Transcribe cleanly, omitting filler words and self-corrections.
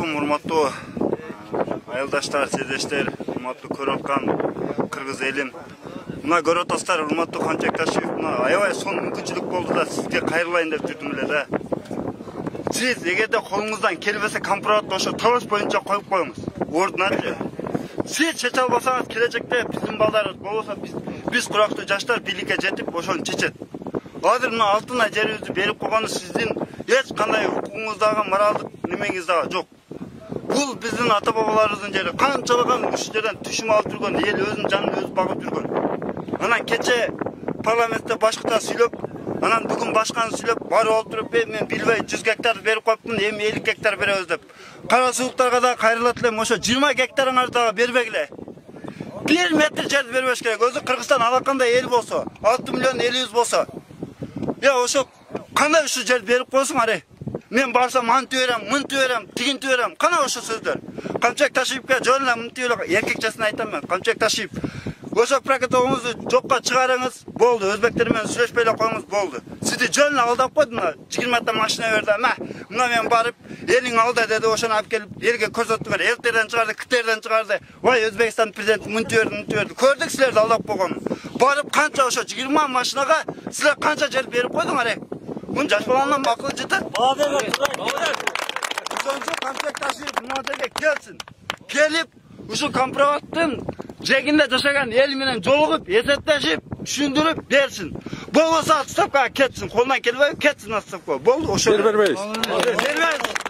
алейкум, урматтуу айылдаштар, сердештер, урматтуу көрүп аткан кыргыз элим. Мына көрүп атасыздар, урматтуу Камчек Ташиев, мына аябай сонун мүмкүнчүлүк болду да сизге кайрылайын деп жүрдүм эле да. Сиз эгерде колуңуздан келбесе компроматты ошо талаш боюнча коюп коюңуз. Ордуначы. Сиз чече албасаңыз келечекте биздин балдарыбыз болбосо биз курактуу жаштар бийликке жетип ошону чечет. Азыр мына алтын ай жерибизди берип койгону сиздин эч кандай укугуңуз дагы моралдык немеңиз дагы жок. Бул биздин ата бабаларыбыздын жери. Канчалаган ушул жерден түшүм алып жүргөн, эл өзүнүн жанын өзү багып жүргөн. Анан кече парламентте башкача сүйлөп, анан бүгүн башканы сүйлөп, барып алып туруп, мен билбей 100 гектар берип коюпмун, эми 50 гектар беребиз деп. Кара сууктарга да кайрылат элем, ошо 20 гектарыңарды дагы бербегиле. 1 метр жерди бербеш керек. Өзү Кыргызстан алакандай эл болсо, 6 миллион элибиз болсо. Я ошо кандай ушул жерди берип койсуң аре. Мен барсам антып берем, мынтып берем, тигинтип берем. Кана ошо сөздөр. Камчек Ташиевке жөн эле мынтып эле эркекчесин айтам мен. Камчек Ташиев, ошо прокатовуңузду жокко чыгарыңыз, болду. Өзбектер менен сүйлөшпөй эле коюңуз, болду. Сизди жөн эле алдап койду, 20 та машина берди. Мына мен барып, элиң алда деди, ошону алып келип элге көрсөттүңөр. Элтерден чыгарды, Кытерден чыгарды. Ой, Өзбекстан президенти мынтып берди. Көрдүк силерди алдап койгонун. Барып канча ошо 20 машинага силер канча жер берип койдуңар, Мун жаш баландан макул жетет. Ошончо Камчек Ташиев мына жерге келсин. Келип, ушул компроматтын жегинде жашаган эл менен жолугуп, эсептешип, түшүндүрүп берсин. Болбосо отставкага кетсин. Колунан келбей кетсин отставкага. Болду, ошо. Бербейбиз.